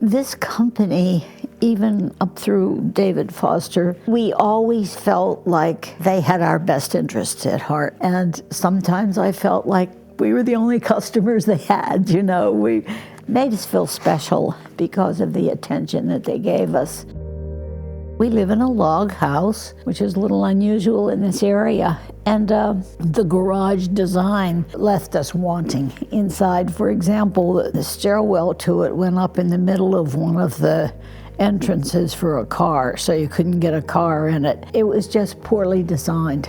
This company, even up through David Foster, we always felt like they had our best interests at heart. And sometimes I felt like we were the only customers they had, We made us feel special because of the attention that they gave us. We live in a log house, which is a little unusual in this area, and the garage design left us wanting inside. For example, the stairwell to it went up in the middle of one of the entrances for a car, so you couldn't get a car in it. It was just poorly designed.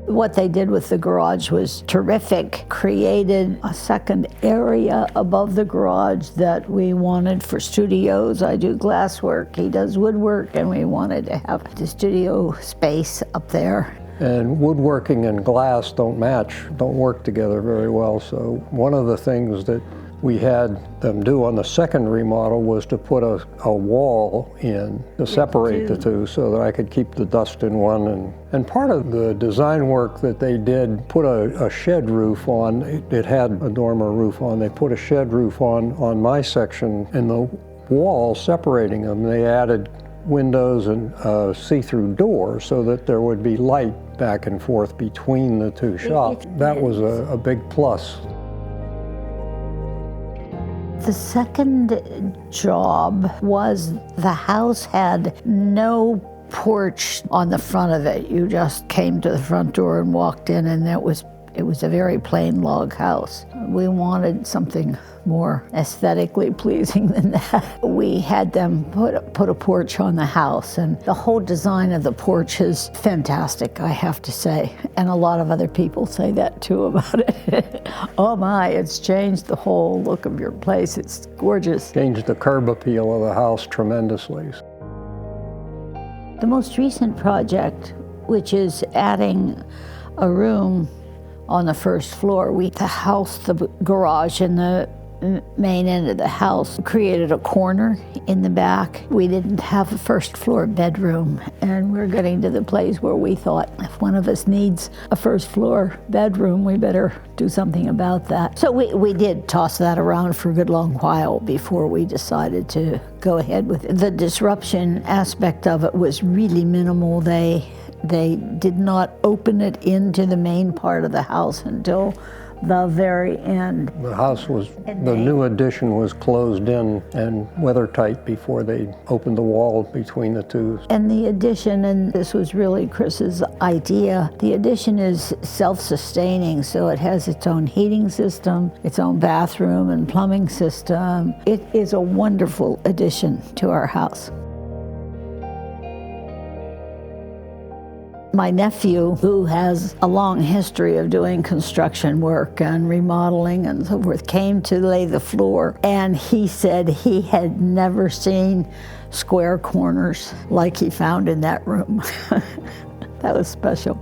What they did with the garage was terrific, created a second area above the garage that we wanted for studios. I do glasswork, he does woodwork, and we wanted to have the studio space up there. And woodworking and glass don't work together very well. So one of the things that we had them do on the second remodel was to put a wall in to separate the two so that I could keep the dust in one. And part of the design work that they did put a shed roof on. It had a dormer roof on. They put a shed roof on my section and the wall separating them. They added windows and a see-through door so that there would be light back and forth between the two shops. That was a big plus. The second job was the house had no porch on the front of it. You just came to the front door and walked in, and it was a very plain log house. We wanted something more aesthetically pleasing than that. We had them put a porch on the house, and the whole design of the porch is fantastic, I have to say. And a lot of other people say that too about it. Oh my, it's changed the whole look of your place. It's gorgeous. Changed the curb appeal of the house tremendously. The most recent project, which is adding a room on the first floor, the garage and the main end of the house created a corner in the back. We didn't have a first floor bedroom, and we're getting to the place where we thought if one of us needs a first floor bedroom, we better do something about that. So we did toss that around for a good long while before we decided to go ahead with it. The disruption aspect of it was really minimal. They did not open it into the main part of the house until the very end. The new addition was closed in and weather-tight before they opened the wall between the two. And the addition, and this was really Chris's idea, the addition is self-sustaining, so it has its own heating system, its own bathroom and plumbing system. It is a wonderful addition to our house. My nephew, who has a long history of doing construction work and remodeling and so forth, came to lay the floor, and he said he had never seen square corners like he found in that room. That was special.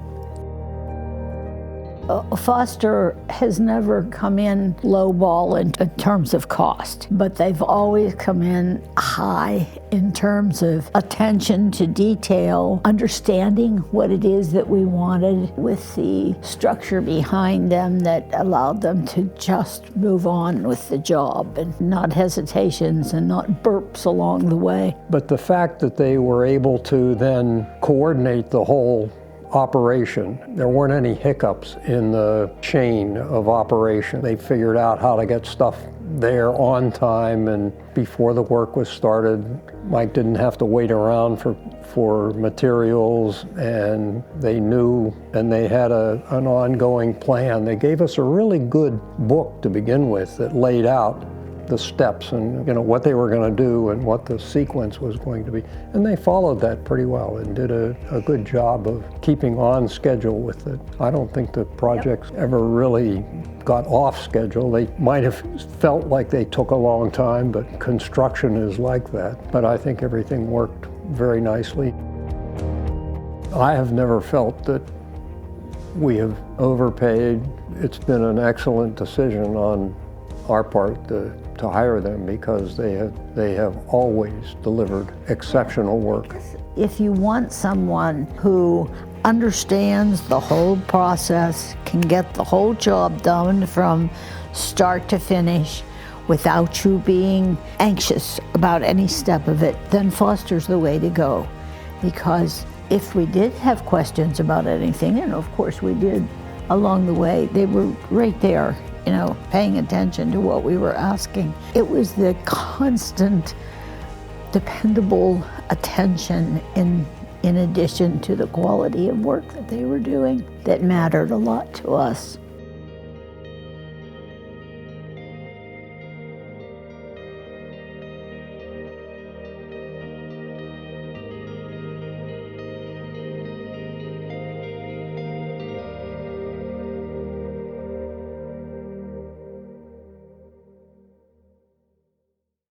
Foster has never come in lowball in terms of cost, but they've always come in high in terms of attention to detail, understanding what it is that we wanted with the structure behind them that allowed them to just move on with the job, and not hesitations and not burps along the way. But the fact that they were able to then coordinate the whole operation. There weren't any hiccups in the chain of operation. They figured out how to get stuff there on time and before the work was started. Mike didn't have to wait around for materials, and they knew, and they had an ongoing plan. They gave us a really good book to begin with that laid out the steps and what they were going to do and what the sequence was going to be. And they followed that pretty well and did a good job of keeping on schedule with it. I don't think the projects ever really got off schedule. They might have felt like they took a long time, but construction is like that. But I think everything worked very nicely. I have never felt that we have overpaid. It's been an excellent decision on our part to hire them, because they have always delivered exceptional work. If you want someone who understands the whole process, can get the whole job done from start to finish, without you being anxious about any step of it, then Foster's the way to go. Because if we did have questions about anything, and of course we did along the way, they were right there, paying attention to what we were asking. It was the constant, dependable attention in addition to the quality of work that they were doing that mattered a lot to us.